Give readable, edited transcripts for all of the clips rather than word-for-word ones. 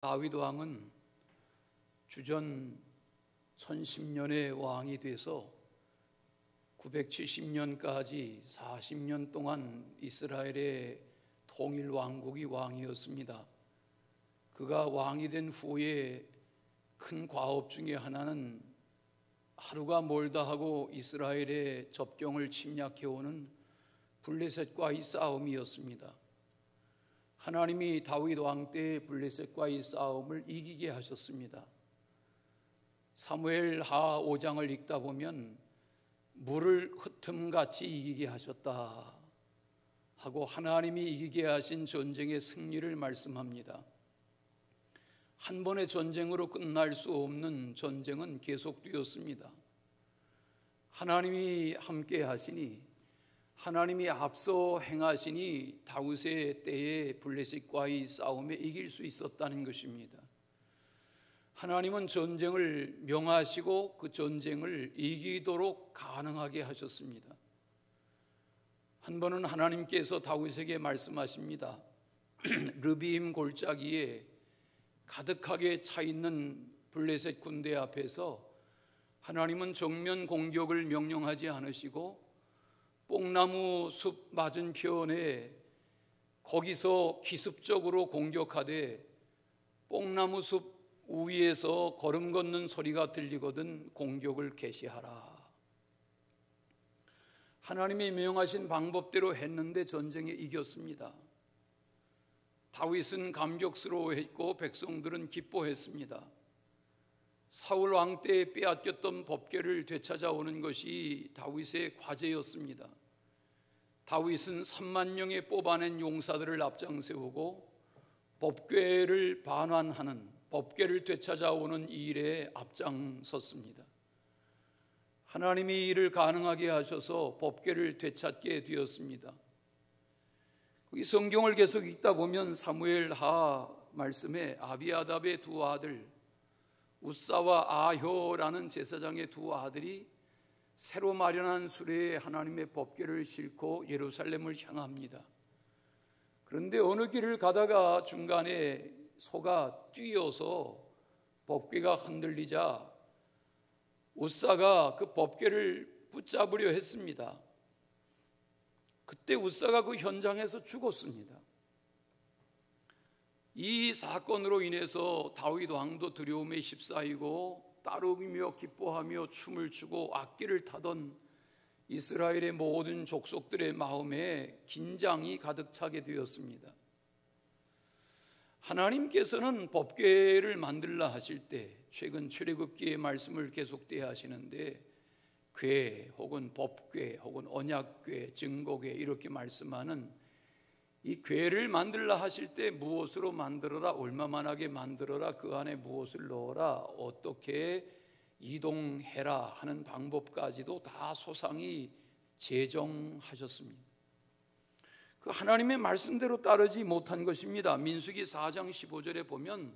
다윗 왕은 주전 1010년에 왕이 돼서 970년까지 40년 동안 이스라엘의 통일 왕국이 왕이었습니다. 그가 왕이 된 후에 큰 과업 중에 하나는 하루가 멀다 하고 이스라엘의 접경을 침략해오는 블레셋과의 싸움이었습니다. 하나님이 다윗 왕 때 블레셋과의 싸움을 이기게 하셨습니다. 사무엘 하 5장을 읽다 보면 물을 흩음같이 이기게 하셨다 하고 하나님이 이기게 하신 전쟁의 승리를 말씀합니다. 한 번의 전쟁으로 끝날 수 없는 전쟁은 계속되었습니다. 하나님이 함께 하시니, 하나님이 앞서 행하시니 다윗의 때에 블레셋과의 싸움에 이길 수 있었다는 것입니다. 하나님은 전쟁을 명하시고 그 전쟁을 이기도록 가능하게 하셨습니다. 한 번은 하나님께서 다윗에게 말씀하십니다. 르비임 골짜기에 가득하게 차 있는 블레셋 군대 앞에서 하나님은 정면 공격을 명령하지 않으시고 뽕나무 숲 맞은편에 거기서 기습적으로 공격하되 뽕나무 숲 위에서 걸음 걷는 소리가 들리거든 공격을 개시하라. 하나님이 명하신 방법대로 했는데 전쟁에 이겼습니다. 다윗은 감격스러워했고 백성들은 기뻐했습니다. 사울 왕 때 빼앗겼던 법궤를 되찾아오는 것이 다윗의 과제였습니다. 다윗은 3만명의 뽑아낸 용사들을 앞장세우고 법궤를 반환하는, 법궤를 되찾아오는 이 일에 앞장섰습니다. 하나님이 이 일을 가능하게 하셔서 법궤를 되찾게 되었습니다. 이 성경을 계속 읽다 보면 사무엘 하 말씀에 아비아답의 두 아들 우사와 아효라는 제사장의 두 아들이 새로 마련한 수레에 하나님의 법궤를 싣고 예루살렘을 향합니다. 그런데 어느 길을 가다가 중간에 소가 뛰어서 법궤가 흔들리자 우사가 그 법궤를 붙잡으려 했습니다. 그때 우사가 그 현장에서 죽었습니다. 이 사건으로 인해서 다윗 왕도 두려움에 휩싸이고 따르며 기뻐하며 춤을 추고 악기를 타던 이스라엘의 모든 족속들의 마음에 긴장이 가득 차게 되었습니다. 하나님께서는 법궤를 만들라 하실 때 최근 출애굽기의 말씀을 계속되어 하시는데 궤 혹은 법궤 혹은 언약궤, 증거궤 이렇게 말씀하는 이 궤를 만들라 하실 때 무엇으로 만들어라, 얼마만하게 만들어라, 그 안에 무엇을 넣어라, 어떻게 이동해라 하는 방법까지도 다 소상히 제정하셨습니다. 그 하나님의 말씀대로 따르지 못한 것입니다. 민수기 4장 15절에 보면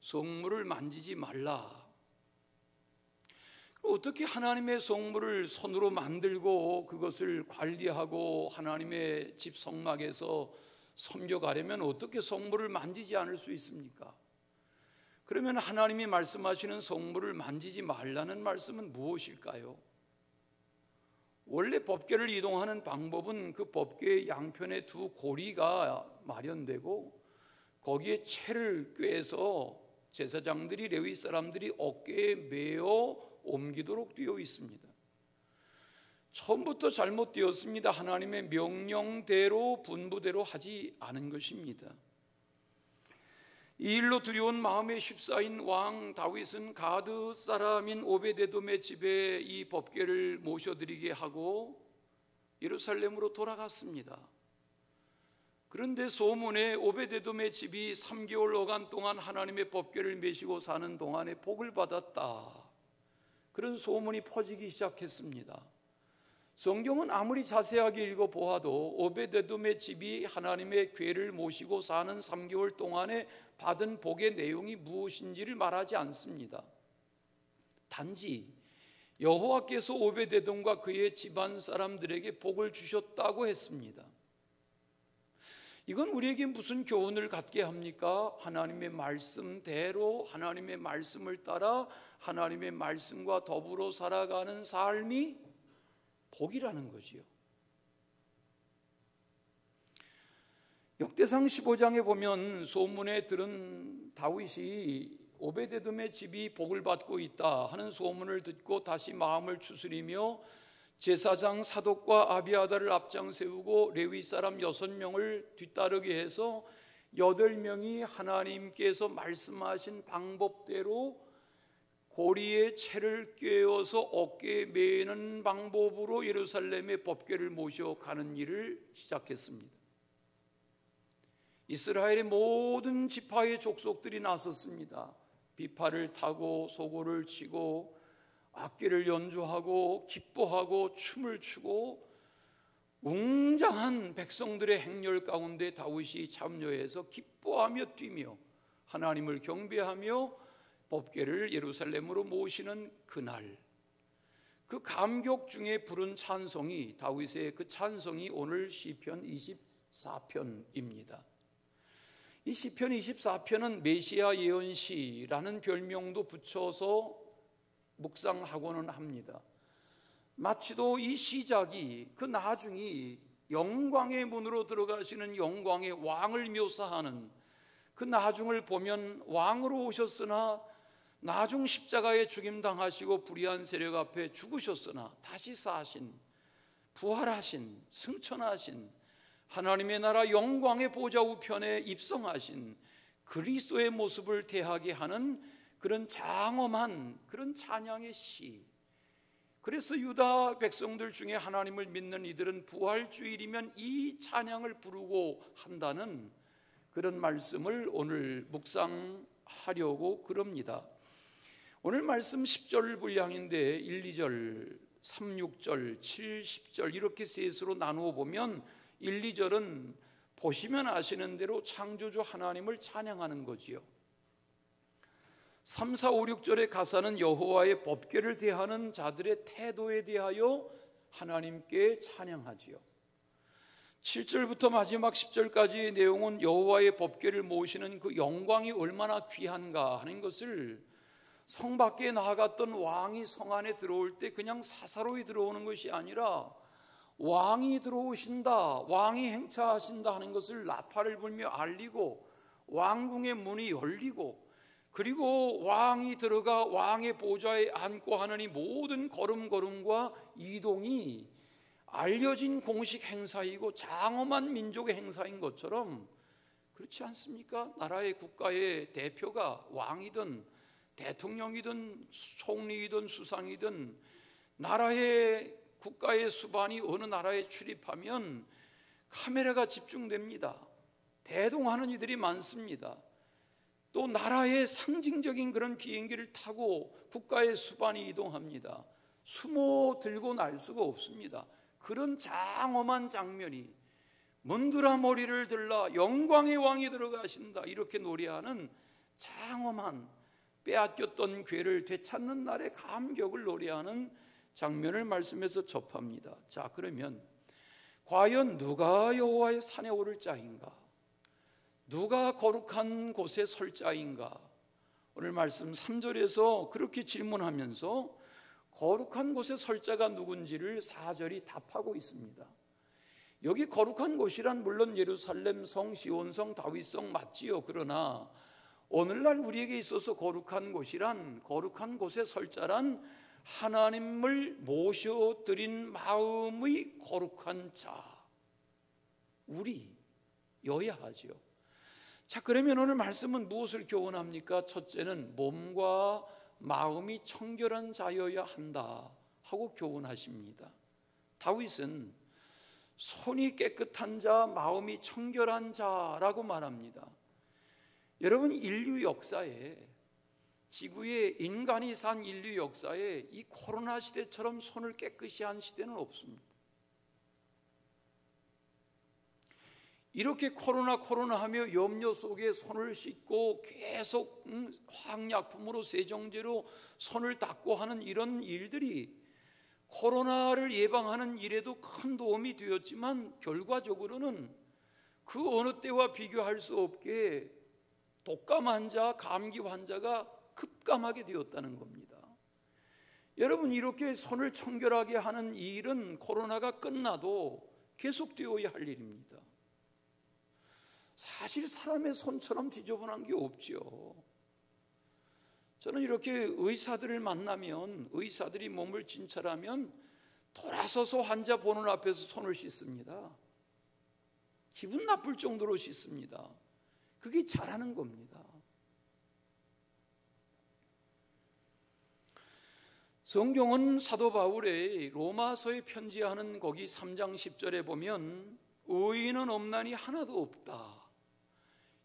성물을 만지지 말라. 어떻게 하나님의 성물을 손으로 만들고 그것을 관리하고 하나님의 집 성막에서 섬겨가려면 어떻게 성물을 만지지 않을 수 있습니까? 그러면 하나님이 말씀하시는 성물을 만지지 말라는 말씀은 무엇일까요? 원래 법궤를 이동하는 방법은 그 법궤의 양편에 두 고리가 마련되고 거기에 채를 꿰서 제사장들이, 레위 사람들이 어깨에 메어 옮기도록 되어 있습니다. 처음부터 잘못되었습니다. 하나님의 명령대로 분부대로 하지 않은 것입니다. 이 일로 두려운 마음에 휩싸인 왕 다윗은 가드 사람인 오베데돔의 집에 이 법궤를 모셔드리게 하고 예루살렘으로 돌아갔습니다. 그런데 소문에 오베데돔의 집이 3개월 어간 동안 하나님의 법궤를 메시고 사는 동안에 복을 받았다, 그런 소문이 퍼지기 시작했습니다. 성경은 아무리 자세하게 읽어보아도 오베데돔의 집이 하나님의 궤를 모시고 사는 3개월 동안에 받은 복의 내용이 무엇인지를 말하지 않습니다. 단지 여호와께서 오베데돔과 그의 집안 사람들에게 복을 주셨다고 했습니다. 이건 우리에게 무슨 교훈을 갖게 합니까? 하나님의 말씀대로 하나님의 말씀을 따라 하나님의 말씀과 더불어 살아가는 삶이 복이라는 거지요. 역대상 15장에 보면 소문에 들은 다윗이 오베데돔의 집이 복을 받고 있다 하는 소문을 듣고 다시 마음을 추스리며 제사장 사독과 아비아달을 앞장 세우고 레위 사람 6명을 뒤따르게 해서 8명이 하나님께서 말씀하신 방법대로 고리에 채를 꿰어서 어깨에 매는 방법으로 예루살렘의 법궤를 모셔가는 일을 시작했습니다. 이스라엘의 모든 지파의 족속들이 나섰습니다. 비파를 타고 소고를 치고 악기를 연주하고 기뻐하고 춤을 추고 웅장한 백성들의 행렬 가운데 다윗이 참여해서 기뻐하며 뛰며 하나님을 경배하며 법궤를 예루살렘으로 모시는 그날, 그 감격 중에 부른 찬송이 다윗의 그 찬송이 오늘 시편 24편입니다. 이 시편 24편은 메시아 예언시라는 별명도 붙여서 묵상하고는 합니다. 마치도 이 시작이 그 나중이 영광의 문으로 들어가시는 영광의 왕을 묘사하는 그 나중을 보면 왕으로 오셨으나 나중 십자가에 죽임당하시고 불의한 세력 앞에 죽으셨으나 다시 사신, 부활하신, 승천하신 하나님의 나라 영광의 보좌 우편에 입성하신 그리스도의 모습을 대하게 하는 그런 장엄한 그런 찬양의 시. 그래서 유다 백성들 중에 하나님을 믿는 이들은 부활주일이면 이 찬양을 부르고 한다는 그런 말씀을 오늘 묵상하려고 그럽니다. 오늘 말씀 10절 분량인데 1, 2절, 3, 6절, 7, 10절 이렇게 셋으로 나누어 보면 1, 2절은 보시면 아시는 대로 창조주 하나님을 찬양하는 거지요. 3, 4, 5, 6절의 가사는 여호와의 법궤를 대하는 자들의 태도에 대하여 하나님께 찬양하지요. 7절부터 마지막 10절까지의 내용은 여호와의 법궤를 모시는 그 영광이 얼마나 귀한가 하는 것을 성 밖에 나아갔던 왕이 성 안에 들어올 때 그냥 사사로이 들어오는 것이 아니라 왕이 들어오신다, 왕이 행차하신다 하는 것을 나팔을 불며 알리고 왕궁의 문이 열리고 그리고 왕이 들어가 왕의 보좌에 앉고 하는 이 모든 걸음걸음과 이동이 알려진 공식 행사이고 장엄한 민족의 행사인 것처럼 그렇지 않습니까? 나라의 국가의 대표가 왕이든 대통령이든 총리이든 수상이든 나라의 국가의 수반이 어느 나라에 출입하면 카메라가 집중됩니다. 대동하는 이들이 많습니다. 또 나라의 상징적인 그런 비행기를 타고 국가의 수반이 이동합니다. 수모 들고 날 수가 없습니다. 그런 장엄한 장면이 문드라 머리를 들라 영광의 왕이 들어가신다 이렇게 노래하는 장엄한 빼앗겼던 궤를 되찾는 날의 감격을 노래하는 장면을 말씀에서 접합니다. 자, 그러면 과연 누가 여호와의 산에 오를 자인가? 누가 거룩한 곳에 설 자인가? 오늘 말씀 3절에서 그렇게 질문하면서 거룩한 곳에 설 자가 누군지를 4절이 답하고 있습니다. 여기 거룩한 곳이란 물론 예루살렘 성, 시온성, 다윗성 맞지요. 그러나 오늘날 우리에게 있어서 거룩한 곳이란 거룩한 곳에 설 자란 하나님을 모셔드린 마음의 거룩한 자, 우리여야 하지요. 자, 그러면 오늘 말씀은 무엇을 교훈합니까? 첫째는 몸과 마음이 청결한 자여야 한다 하고 교훈하십니다. 다윗은 손이 깨끗한 자, 마음이 청결한 자라고 말합니다. 여러분, 인류 역사에 지구의 인간이 산 인류 역사에 이 코로나 시대처럼 손을 깨끗이 한 시대는 없습니다. 이렇게 코로나 하며 염려 속에 손을 씻고 계속 화학약품으로 세정제로 손을 닦고 하는 이런 일들이 코로나를 예방하는 일에도 큰 도움이 되었지만 결과적으로는 그 어느 때와 비교할 수 없게 독감 환자, 감기 환자가 급감하게 되었다는 겁니다. 여러분, 이렇게 손을 청결하게 하는 이 일은 코로나가 끝나도 계속되어야 할 일입니다. 사실 사람의 손처럼 지저분한 게 없죠. 저는 이렇게 의사들을 만나면, 의사들이 몸을 진찰하면 돌아서서 환자 보는 앞에서 손을 씻습니다. 기분 나쁠 정도로 씻습니다. 그게 잘하는 겁니다. 성경은 사도 바울의 로마서에 편지하는 거기 3장 10절에 보면 의인은 없나니 하나도 없다,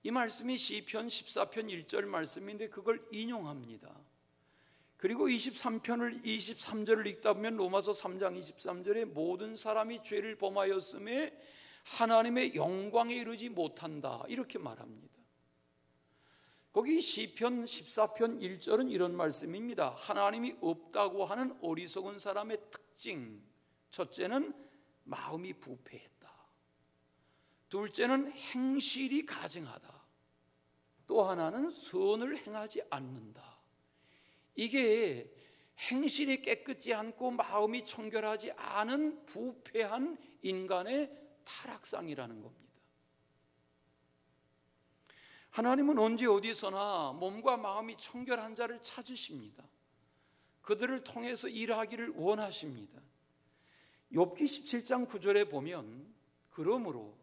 이 말씀이 시편 14편 1절 말씀인데 그걸 인용합니다. 그리고 23편을 23절을 읽다 보면 로마서 3장 23절에 모든 사람이 죄를 범하였음에 하나님의 영광에 이르지 못한다, 이렇게 말합니다. 거기 시편 14편 1절은 이런 말씀입니다. 하나님이 없다고 하는 어리석은 사람의 특징, 첫째는 마음이 부패했다, 둘째는 행실이 가증하다, 또 하나는 선을 행하지 않는다. 이게 행실이 깨끗지 않고 마음이 청결하지 않은 부패한 인간의 타락상이라는 겁니다. 하나님은 언제 어디서나 몸과 마음이 청결한 자를 찾으십니다. 그들을 통해서 일하기를 원하십니다. 욥기 17장 9절에 보면 그러므로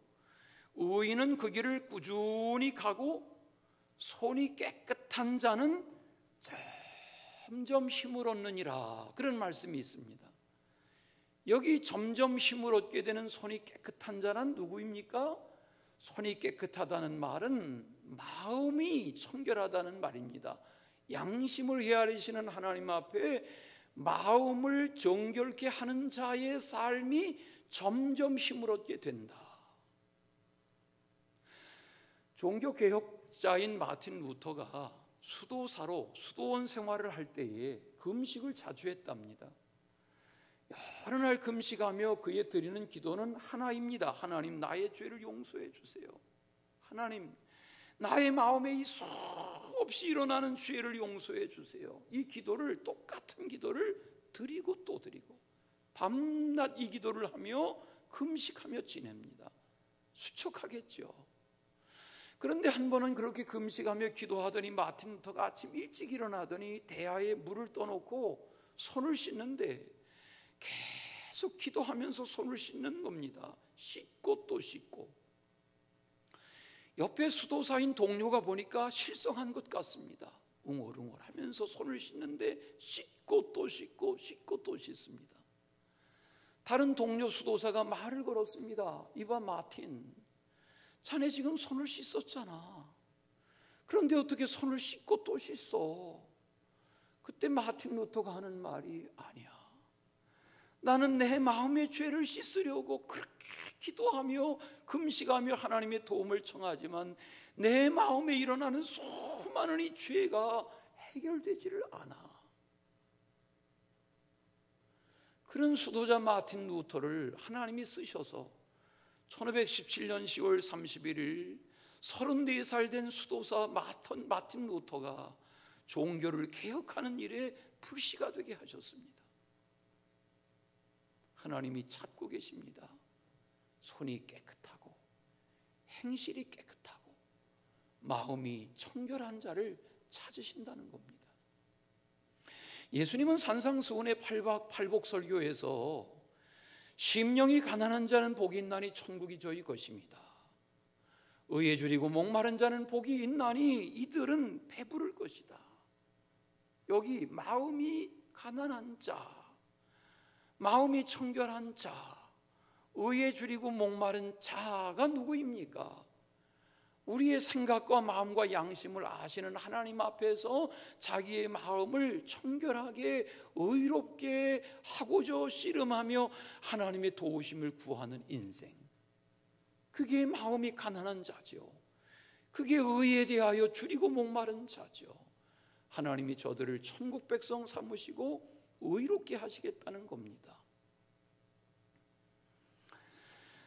의인은 그 길을 꾸준히 가고 손이 깨끗한 자는 점점 힘을 얻느니라, 그런 말씀이 있습니다. 여기 점점 힘을 얻게 되는 손이 깨끗한 자는 누구입니까? 손이 깨끗하다는 말은 마음이 청결하다는 말입니다. 양심을 헤아리시는 하나님 앞에 마음을 정결케 하는 자의 삶이 점점 힘을 얻게 된다. 종교개혁자인 마틴 루터가 수도사로 수도원 생활을 할 때에 금식을 자주 했답니다. 여러 날 금식하며 그에 드리는 기도는 하나입니다. 하나님, 나의 죄를 용서해 주세요. 하나님, 나의 마음에 이 수없이 일어나는 죄를 용서해 주세요. 이 기도를, 똑같은 기도를 드리고 또 드리고 밤낮 이 기도를 하며 금식하며 지냅니다. 수척하겠죠. 그런데 한 번은 그렇게 금식하며 기도하더니 마틴 루터가 아침 일찍 일어나더니 대야에 물을 떠놓고 손을 씻는데 계속 기도하면서 손을 씻는 겁니다. 씻고 또 씻고. 옆에 수도사인 동료가 보니까 실성한 것 같습니다. 웅얼웅얼 하면서 손을 씻는데 씻고 또 씻고 씻고 또 씻습니다. 다른 동료 수도사가 말을 걸었습니다. 이봐 마틴, 자네 지금 손을 씻었잖아. 그런데 어떻게 손을 씻고 또 씻어? 그때 마틴 루터가 하는 말이, 아니야, 나는 내 마음의 죄를 씻으려고 그렇게 기도하며 금식하며 하나님의 도움을 청하지만 내 마음에 일어나는 수많은 이 죄가 해결되지를 않아. 그런 수도자 마틴 루터를 하나님이 쓰셔서 1517년 10월 31일 34살 된 수도사 마틴 루터가 종교를 개혁하는 일에 불씨가 되게 하셨습니다. 하나님이 찾고 계십니다. 손이 깨끗하고 행실이 깨끗하고 마음이 청결한 자를 찾으신다는 겁니다. 예수님은 산상수훈의 팔복설교에서 심령이 가난한 자는 복이 있나니 천국이 저희 것입니다. 의에 줄이고 목마른 자는 복이 있나니 이들은 배부를 것이다. 여기 마음이 가난한 자, 마음이 청결한 자, 의에 줄이고 목마른 자가 누구입니까? 우리의 생각과 마음과 양심을 아시는 하나님 앞에서 자기의 마음을 청결하게 의롭게 하고자 씨름하며 하나님의 도우심을 구하는 인생, 그게 마음이 가난한 자죠. 그게 의에 대하여 줄이고 목마른 자죠. 하나님이 저들을 천국 백성 삼으시고 의롭게 하시겠다는 겁니다.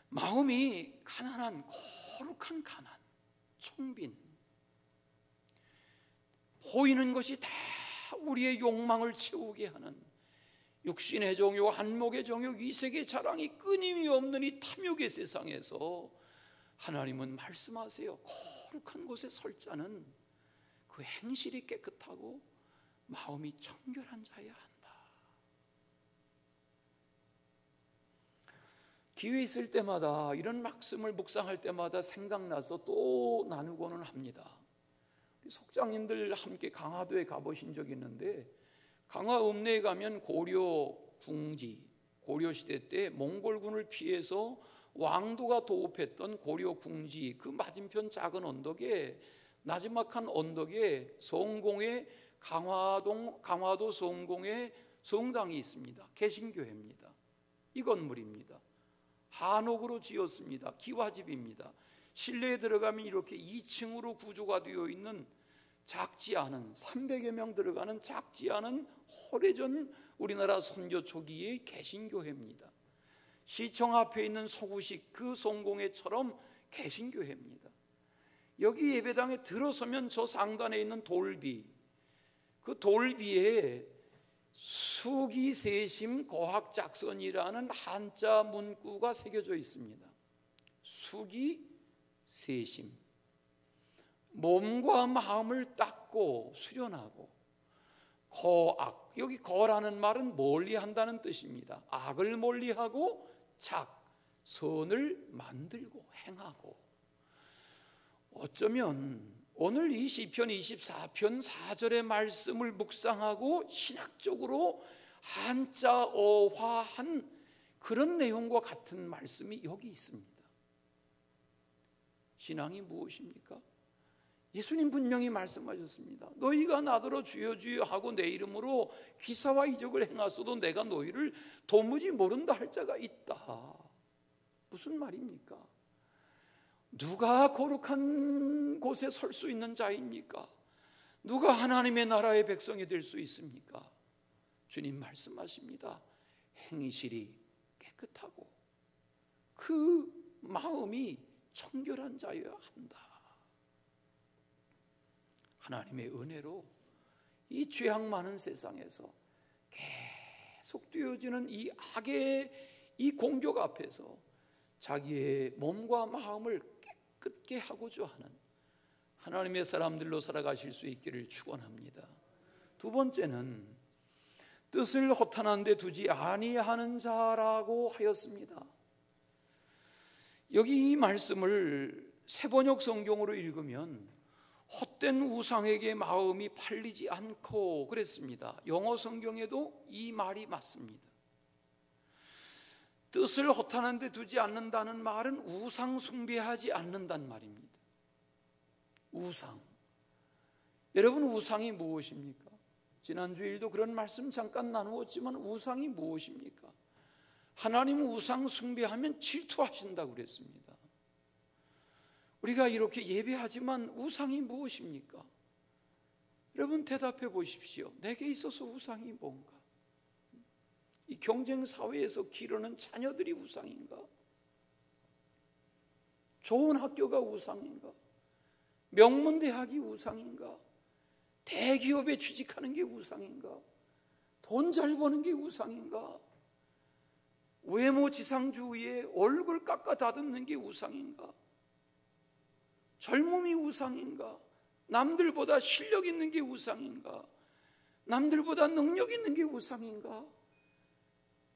마음이 가난한 거룩한 가난, 청빈, 보이는 것이 다 우리의 욕망을 채우게 하는 육신의 정욕, 한목의 정욕, 이색의 자랑이 끊임이 없는 이 탐욕의 세상에서 하나님은 말씀하세요. 거룩한 곳에 설 자는 그 행실이 깨끗하고 마음이 청결한 자여야 한다. 기회 있을 때마다 이런 말씀을 묵상할 때마다 생각나서 또 나누고는 합니다. 속장님들 함께 강화도에 가보신 적이 있는데, 강화 읍내에 가면 고려 궁지, 고려시대 때 몽골군을 피해서 왕도가 도읍했던 고려 궁지 그 맞은편 작은 언덕에, 나지막한 언덕에 성공의 강화도 성공의 성당이 있습니다. 개신교회입니다. 이 건물입니다. 한옥으로 지었습니다. 기와집입니다. 실내에 들어가면 이렇게 2층으로 구조가 되어 있는 작지 않은 300여 명 들어가는 작지 않은 오래전 우리나라 선교 초기의 개신교회입니다. 시청 앞에 있는 서구식 그 성공회처럼 개신교회입니다. 여기 예배당에 들어서면 저 상단에 있는 돌비, 그 돌비에 수기세심 고학작선이라는 한자 문구가 새겨져 있습니다. 수기세심, 몸과 마음을 닦고 수련하고, 거악, 여기 거라는 말은 멀리한다는 뜻입니다. 악을 멀리하고 착, 선을 만들고 행하고. 어쩌면 오늘 이 시편 24편 4절의 말씀을 묵상하고 신학적으로 한자어화한 그런 내용과 같은 말씀이 여기 있습니다. 신앙이 무엇입니까? 예수님 분명히 말씀하셨습니다. 너희가 나더러 주여 주여 하고 내 이름으로 기사와 이적을 행하소도 내가 너희를 도무지 모른다 할 자가 있다. 무슨 말입니까? 누가 거룩한 곳에 설 수 있는 자입니까? 누가 하나님의 나라의 백성이 될 수 있습니까? 주님 말씀하십니다. 행실이 깨끗하고 그 마음이 청결한 자여야 한다. 하나님의 은혜로 이 죄악 많은 세상에서 계속 되어지는 이 악의 이 공격 앞에서 자기의 몸과 마음을 깨끗게 하고자 하는 하나님의 사람들로 살아가실 수 있기를 축원합니다. 두 번째는 뜻을 허탄한 데 두지 아니하는 자라고 하였습니다. 여기 이 말씀을 새번역 성경으로 읽으면 헛된 우상에게 마음이 팔리지 않고 그랬습니다. 영어 성경에도 이 말이 맞습니다. 뜻을 허탄한 데 두지 않는다는 말은 우상 숭배하지 않는다는 말입니다. 우상. 여러분, 우상이 무엇입니까? 지난주일도 그런 말씀 잠깐 나누었지만 우상이 무엇입니까? 하나님 우상 숭배하면 질투하신다고 그랬습니다. 우리가 이렇게 예배하지만 우상이 무엇입니까? 여러분 대답해 보십시오. 내게 있어서 우상이 뭔가? 이 경쟁 사회에서 기르는 자녀들이 우상인가? 좋은 학교가 우상인가? 명문대학이 우상인가? 대기업에 취직하는 게 우상인가? 돈 잘 버는 게 우상인가? 외모지상주의에 얼굴 깎아 다듬는 게 우상인가? 젊음이 우상인가? 남들보다 실력 있는 게 우상인가? 남들보다 능력 있는 게 우상인가?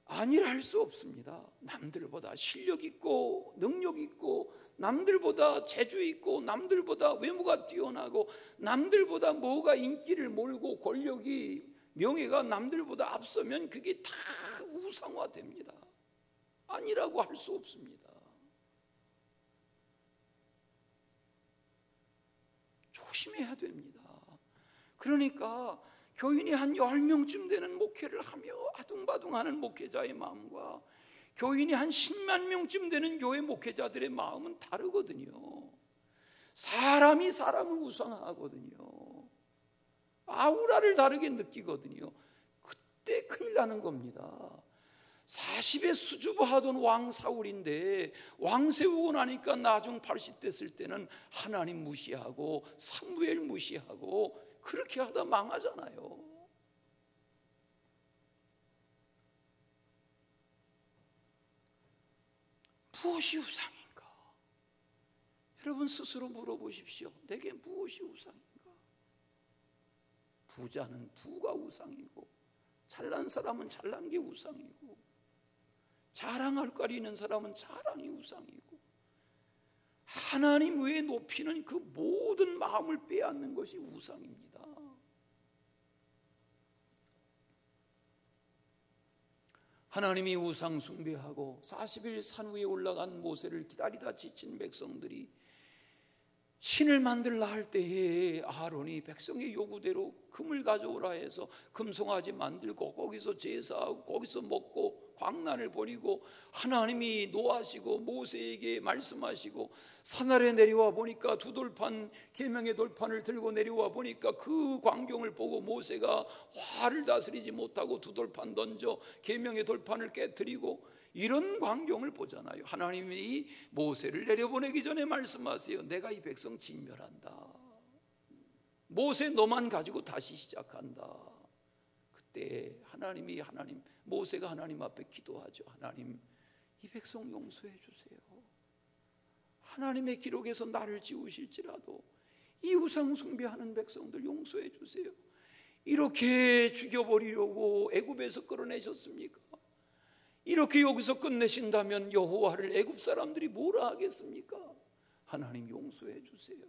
아니라 할 수 없습니다. 남들보다 실력 있고 능력 있고 남들보다 재주 있고 남들보다 외모가 뛰어나고 남들보다 뭐가 인기를 몰고 권력이 명예가 남들보다 앞서면 그게 다 우상화됩니다. 아니라고 할 수 없습니다. 조심해야 됩니다. 그러니까 교인이 한 10명쯤 되는 목회를 하며 아둥바둥하는 목회자의 마음과 교인이 한 10만 명쯤 되는 교회 목회자들의 마음은 다르거든요. 사람이 사람을 우상화하거든요. 아우라를 다르게 느끼거든요. 그때 큰일 나는 겁니다. 40에 수주부하던 왕 사울인데 왕 세우고 나니까 나중 80 됐을 때는 하나님 무시하고 사무엘 무시하고 그렇게 하다 망하잖아요. 무엇이 우상인가? 여러분 스스로 물어보십시오. 내게 무엇이 우상인가? 부자는 부가 우상이고, 잘난 사람은 잘난 게 우상이고, 자랑할 거리 있는 사람은 자랑이 우상이고, 하나님 외에 높이는 그 모든 마음을 빼앗는 것이 우상입니다. 하나님이 우상 숭배하고 40일 산 위에 올라간 모세를 기다리다 지친 백성들이 신을 만들라 할 때에 아론이 백성의 요구대로 금을 가져오라 해서 금송아지 만들고 거기서 제사하고 거기서 먹고 광란을 벌이고, 하나님이 노하시고 모세에게 말씀하시고 산 아래 내려와 보니까 두 돌판, 계명의 돌판을 들고 내려와 보니까 그 광경을 보고 모세가 화를 다스리지 못하고 두 돌판 던져 계명의 돌판을 깨뜨리고, 이런 광경을 보잖아요. 하나님이 모세를 내려보내기 전에 말씀하세요. 내가 이 백성 진멸한다. 모세 너만 가지고 다시 시작한다. 그때 모세가 하나님 앞에 기도하죠. 하나님, 이 백성 용서해 주세요. 하나님의 기록에서 나를 지우실지라도 이 우상 숭배하는 백성들 용서해 주세요. 이렇게 죽여버리려고 애굽에서 끌어내셨습니까? 이렇게 여기서 끝내신다면 여호와를 애굽 사람들이 뭐라 하겠습니까? 하나님 용서해 주세요.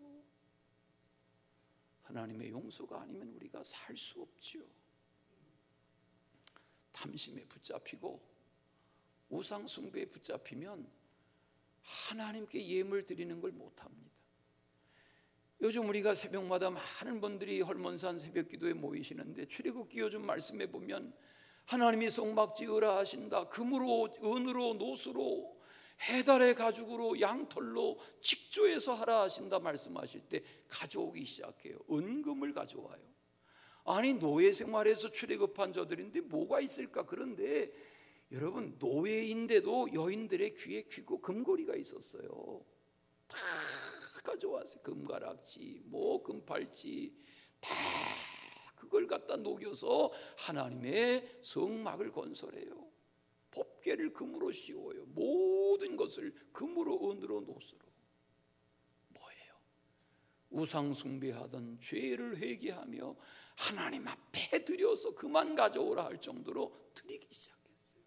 하나님의 용서가 아니면 우리가 살 수 없지요. 탐심에 붙잡히고 우상 숭배에 붙잡히면 하나님께 예물 드리는 걸 못합니다. 요즘 우리가 새벽마다 많은 분들이 헐몬산 새벽기도에 모이시는데 출애굽기 요즘 말씀해 보면 하나님이 성막 지으라 하신다. 금으로, 은으로, 노수로, 해달의 가죽으로, 양털로 직조해서 하라 하신다 말씀하실 때 가져오기 시작해요. 은금을 가져와요. 아니 노예 생활에서 출애굽한 저들인데 뭐가 있을까? 그런데 여러분 노예인데도 여인들의 귀에 귀고 금고리가 있었어요. 다 가져왔어요. 금가락지, 금팔찌 다 그걸 갖다 녹여서 하나님의 성막을 건설해요. 법궤를 금으로 씌워요. 모든 것을 금으로, 은으로, 노수로. 뭐예요? 우상 숭배하던 죄를 회개하며 하나님 앞에 드려서 그만 가져오라 할 정도로 드리기 시작했어요.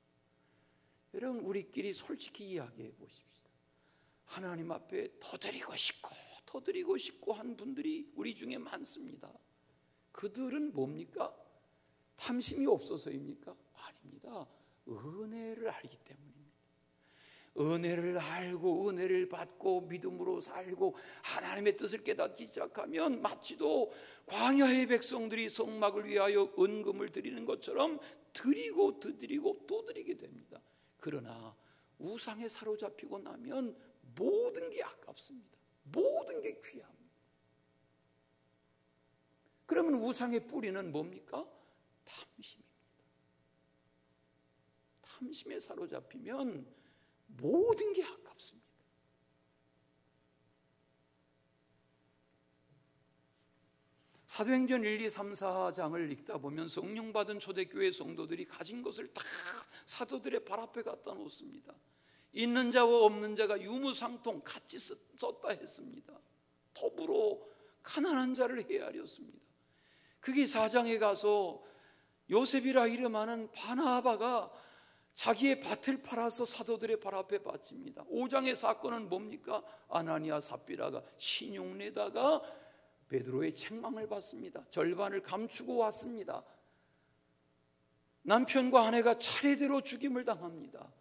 여러분 우리끼리 솔직히 이야기해 보십시다. 하나님 앞에 더 드리고 싶고 한 분들이 우리 중에 많습니다. 그들은 뭡니까? 탐심이 없어서입니까? 아닙니다. 은혜를 알기 때문입니다. 은혜를 알고 은혜를 받고 믿음으로 살고 하나님의 뜻을 깨닫기 시작하면 마치도 광야의 백성들이 성막을 위하여 은금을 드리는 것처럼 드리고 또 드리게 됩니다. 그러나 우상에 사로잡히고 나면 모든 게 아깝습니다. 모든 게 귀합니다. 그러면 우상의 뿌리는 뭡니까? 탐심입니다. 탐심에 사로잡히면 모든 게 아깝습니다. 사도행전 1, 2, 3, 4장을 읽다 보면 성령 받은 초대교회 성도들이 가진 것을 다 사도들의 발 앞에 갖다 놓습니다. 있는 자와 없는 자가 유무상통 같이 썼다 했습니다. 더불어 가난한 자를 헤아렸습니다. 그게 4장에 가서 요셉이라 이름하는 바나바가 자기의 밭을 팔아서 사도들의 발 앞에 바칩니다. 5장의 사건은 뭡니까? 아나니아 삽비라가 신용내다가 베드로의 책망을 받습니다. 절반을 감추고 왔습니다. 남편과 아내가 차례대로 죽임을 당합니다.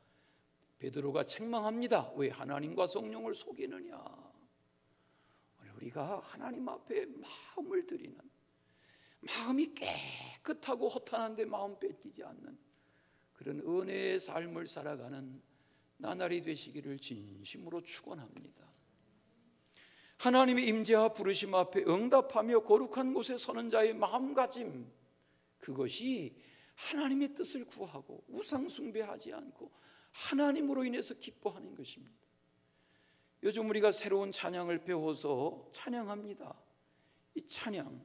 베드로가 책망합니다. 왜 하나님과 성령을 속이느냐? 우리가 하나님 앞에 마음을 드리는, 마음이 깨끗하고 허탄한데 마음 뺏기지 않는 그런 은혜의 삶을 살아가는 나날이 되시기를 진심으로 축원합니다. 하나님의 임재와 부르심 앞에 응답하며 거룩한 곳에 서는 자의 마음가짐, 그것이 하나님의 뜻을 구하고 우상 숭배하지 않고 하나님으로 인해서 기뻐하는 것입니다. 요즘 우리가 새로운 찬양을 배워서 찬양합니다. 이 찬양,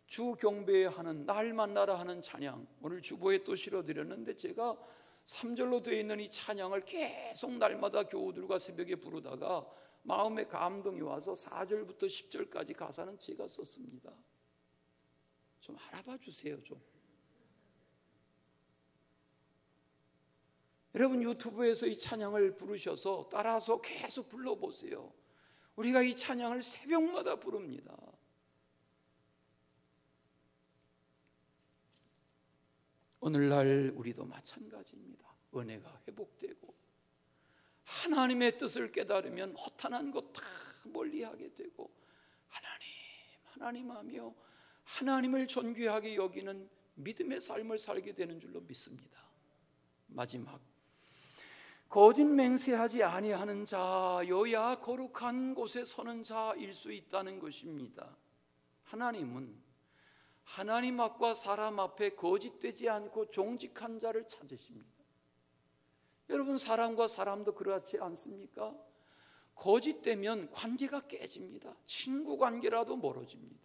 주 경배에 하는, 날 만나라 하는 찬양, 오늘 주보에 또 실어드렸는데 제가 3절로 되어 있는 이 찬양을 계속 날마다 교우들과 새벽에 부르다가 마음에 감동이 와서 4절부터 10절까지 가사는 제가 썼습니다. 좀 알아봐 주세요. 좀. 여러분 유튜브에서 이 찬양을 부르셔서 따라서 계속 불러보세요. 우리가 이 찬양을 새벽마다 부릅니다. 오늘날 우리도 마찬가지입니다. 은혜가 회복되고 하나님의 뜻을 깨달으면 허탄한 것 다 멀리하게 되고 하나님 하며 하나님을 존귀하게 여기는 믿음의 삶을 살게 되는 줄로 믿습니다. 마지막, 거짓 맹세하지 아니하는 자여야 거룩한 곳에 서는 자일 수 있다는 것입니다. 하나님은 하나님 앞과 사람 앞에 거짓되지 않고 정직한 자를 찾으십니다. 여러분 사람과 사람도 그렇지 않습니까? 거짓되면 관계가 깨집니다. 친구 관계라도 멀어집니다.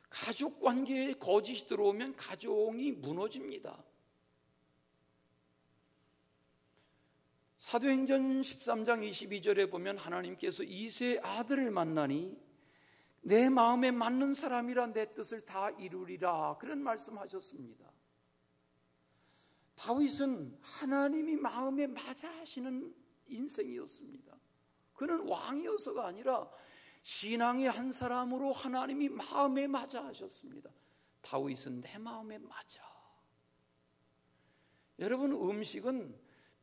가족 관계에 거짓이 들어오면 가정이 무너집니다. 사도행전 13장 22절에 보면 하나님께서 이새의 아들을 만나니 내 마음에 맞는 사람이라 내 뜻을 다 이루리라, 그런 말씀하셨습니다. 다윗은 하나님이 마음에 맞아 하시는 인생이었습니다. 그는 왕이어서가 아니라 신앙의 한 사람으로 하나님이 마음에 맞아 하셨습니다. 다윗은 내 마음에 맞아. 여러분 음식은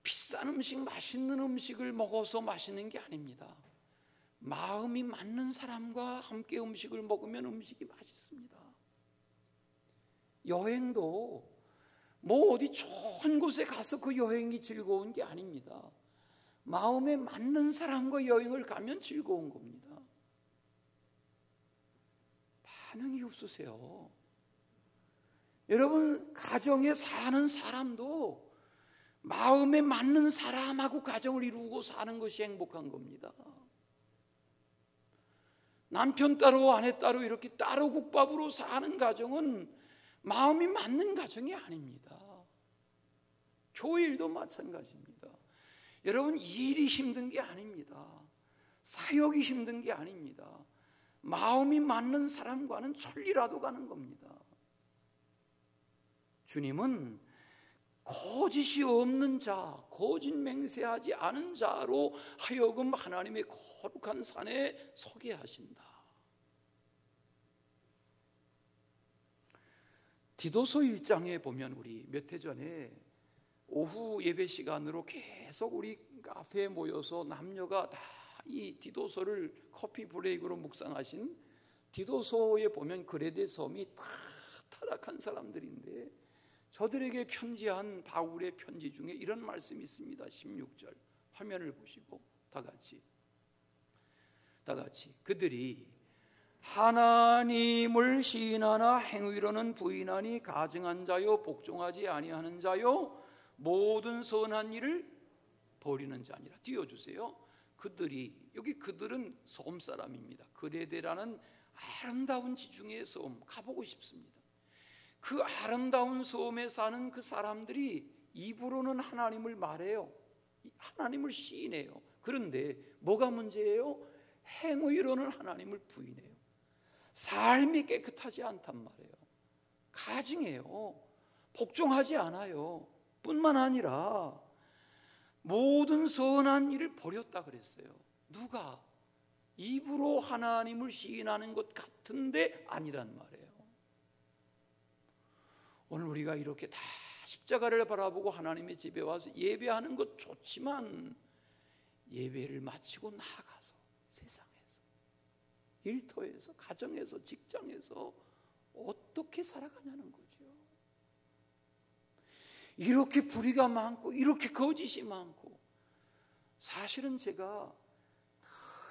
비싼 음식, 맛있는 음식을 먹어서 맛있는 게 아닙니다. 마음이 맞는 사람과 함께 음식을 먹으면 음식이 맛있습니다. 여행도 뭐 어디 좋은 곳에 가서 그 여행이 즐거운 게 아닙니다. 마음에 맞는 사람과 여행을 가면 즐거운 겁니다. 반응이 없으세요. 여러분 가정에 사는 사람도 마음에 맞는 사람하고 가정을 이루고 사는 것이 행복한 겁니다. 남편 따로 아내 따로 이렇게 따로 국밥으로 사는 가정은 마음이 맞는 가정이 아닙니다. 교회 일도 마찬가지입니다. 여러분 일이 힘든 게 아닙니다. 사역이 힘든 게 아닙니다. 마음이 맞는 사람과는 천리라도 가는 겁니다. 주님은 거짓이 없는 자, 거짓 맹세하지 않은 자로 하여금 하나님의 거룩한 산에 서게 하신다. 디도서 1장에 보면 우리 몇 해 전에 오후 예배 시간으로 계속 우리 카페에 모여서 남녀가 다 이 디도서를 커피 브레이크로 묵상하신 디도서에 보면 그레데 섬이 다 타락한 사람들인데 저들에게 편지한 바울의 편지 중에 이런 말씀이 있습니다. 16절 화면을 보시고 다 같이 그들이 하나님을 시인하나 행위로는 부인하니 가증한 자요 복종하지 아니하는 자요 모든 선한 일을 버리는 자니라. 띄워주세요. 그들이, 여기 그들은 섬 사람입니다. 그레데라는 아름다운 지중해의 섬 가보고 싶습니다. 그 아름다운 섬에 사는 그 사람들이 입으로는 하나님을 말해요. 하나님을 시인해요. 그런데 뭐가 문제예요? 행위로는 하나님을 부인해요. 삶이 깨끗하지 않단 말이에요. 가증해요. 복종하지 않아요. 뿐만 아니라 모든 선한 일을 버렸다 그랬어요. 누가? 입으로 하나님을 시인하는 것 같은데 아니란 말이에요. 오늘 우리가 이렇게 다 십자가를 바라보고 하나님의 집에 와서 예배하는 것 좋지만 예배를 마치고 나아가서 세상에서, 일터에서, 가정에서, 직장에서 어떻게 살아가냐는 거죠. 이렇게 불의가 많고 이렇게 거짓이 많고, 사실은 제가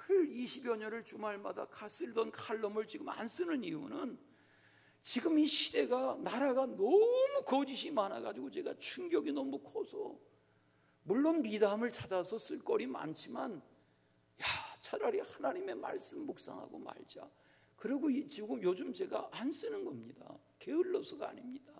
늘 20여 년을 주말마다 쓰던 칼럼을 지금 안 쓰는 이유는 지금 이 시대가, 나라가 너무 거짓이 많아가지고 제가 충격이 너무 커서, 물론 미담을 찾아서 쓸 거리 많지만 차라리 하나님의 말씀 묵상하고 말자. 그리고 지금 요즘 제가 안 쓰는 겁니다. 게을러서가 아닙니다.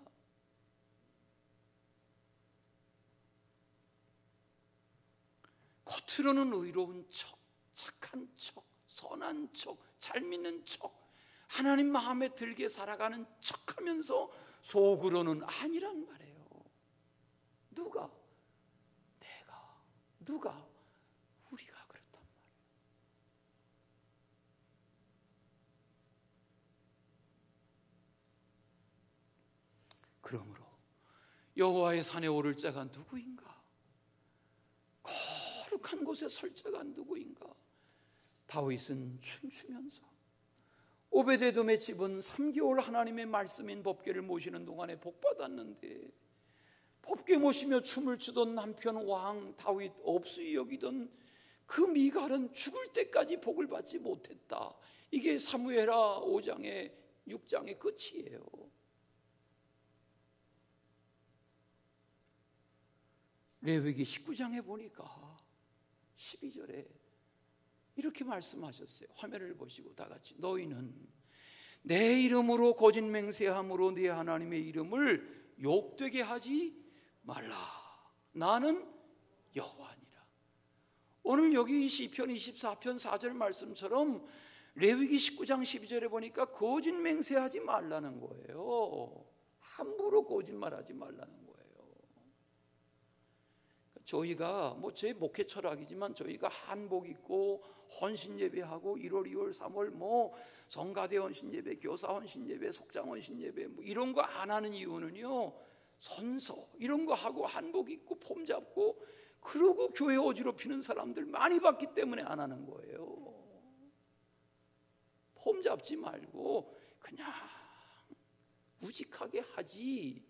겉으로는 의로운 척, 착한 척, 선한 척, 잘 믿는 척, 하나님 마음에 들게 살아가는 척하면서 속으로는 아니란 말이에요. 누가? 내가, 누가? 우리가 그렇단 말이에요. 그러므로 여호와의 산에 오를 자가 누구인가? 거룩한 곳에 설 자가 누구인가? 다윗은 춤추면서, 오베데돔의 집은 3개월 하나님의 말씀인 법궤를 모시는 동안에 복받았는데, 법궤 모시며 춤을 추던 남편 왕 다윗 없이 여기던 그 미갈은 죽을 때까지 복을 받지 못했다. 이게 사무엘하 5장의 6장의 끝이에요. 레위기 19장에 보니까 12절에 이렇게 말씀하셨어요. 화면을 보시고 다 같이, 너희는 내 이름으로 거짓 맹세함으로 네 하나님의 이름을 욕되게 하지 말라. 나는 여호와니라. 오늘 여기 시편 24편 4절 말씀처럼 레위기 19장 12절에 보니까 거짓 맹세하지 말라는 거예요. 함부로 거짓말하지 말라는 거예요. 저희가 제 목회 철학이지만, 저희가 한복 입고 헌신 예배하고 1월, 2월, 3월 성가대 헌신 예배, 교사 헌신 예배, 속장 헌신 예배 이런 거 안 하는 이유는요, 선서 이런 거 하고 한복 입고 폼 잡고 그러고 교회 어지럽히는 사람들 많이 봤기 때문에 안 하는 거예요. 폼 잡지 말고 그냥 우직하게 하지,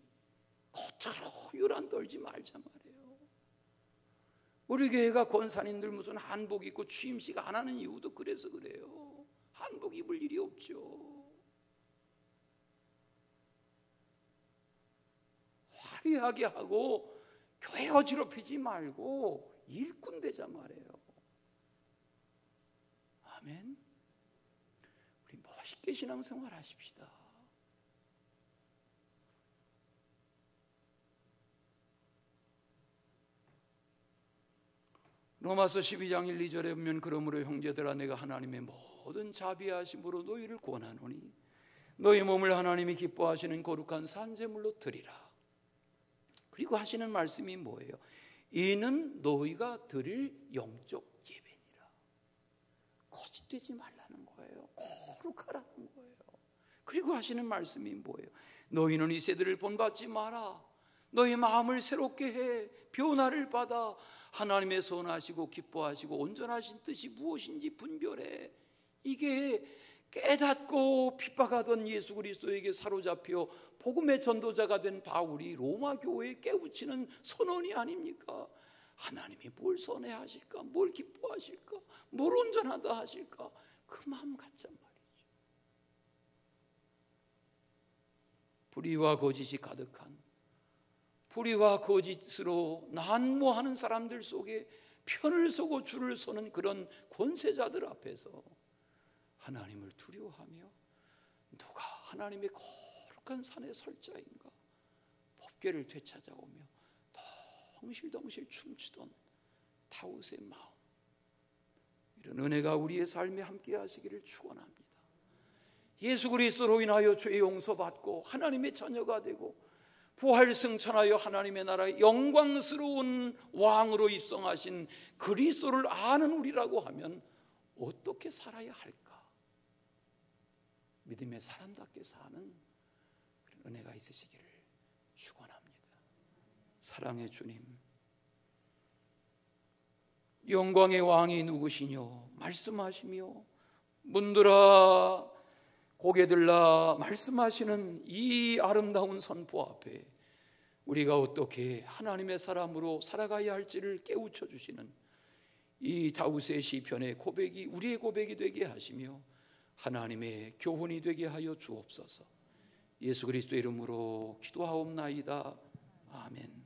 겉으로 유란 떨지 말자 말이에요. 우리 교회가 권사님들 무슨 한복 입고 취임식 안 하는 이유도 그래서 그래요. 한복 입을 일이 없죠. 화려하게 하고 교회 어지럽히지 말고 일꾼 되자 말이에요. 아멘. 우리 멋있게 신앙생활 하십시다. 로마서 12장 1, 2절에 보면, 그러므로 형제들아 내가 하나님의 모든 자비하심으로 너희를 권하노니 너희 몸을 하나님이 기뻐하시는 거룩한 산제물로 드리라. 그리고 하시는 말씀이 뭐예요? 이는 너희가 드릴 영적 예배니라. 거짓되지 말라는 거예요. 거룩하라는 거예요. 그리고 하시는 말씀이 뭐예요? 너희는 이 세대를 본받지 마라. 너희 마음을 새롭게 해 변화를 받아 하나님의 선하시고 기뻐하시고 온전하신 뜻이 무엇인지 분별해. 이게 깨닫고 핍박하던 예수 그리스도에게 사로잡혀 복음의 전도자가 된 바울이 로마 교회에 깨우치는 선언이 아닙니까? 하나님이 뭘 선해하실까? 뭘 기뻐하실까? 뭘 온전하다 하실까? 그 마음 갖자 말이죠. 불의와 거짓이 가득한, 불의와 거짓으로 난무하는 사람들 속에 편을 서고 줄을 서는 그런 권세자들 앞에서 하나님을 두려워하며 누가 하나님의 거룩한 산에 설 자인가 법궤를 되찾아오며 덩실덩실 춤추던 다윗의 마음, 이런 은혜가 우리의 삶에 함께 하시기를 축원합니다. 예수 그리스도로 인하여 죄 용서받고 하나님의 자녀가 되고 부활 승천하여 하나님의 나라의 영광스러운 왕으로 입성하신 그리스도를 아는 우리라고 하면 어떻게 살아야 할까? 믿음의 사람답게 사는 그런 은혜가 있으시기를 축원합니다. 사랑의 주님, 영광의 왕이 누구시뇨? 말씀하시며 문들아 고개 들라 말씀하시는 이 아름다운 선포 앞에 우리가 어떻게 하나님의 사람으로 살아가야 할지를 깨우쳐 주시는 이 다윗의 시편의 고백이 우리의 고백이 되게 하시며 하나님의 교훈이 되게 하여 주옵소서. 예수 그리스도의 이름으로 기도하옵나이다. 아멘.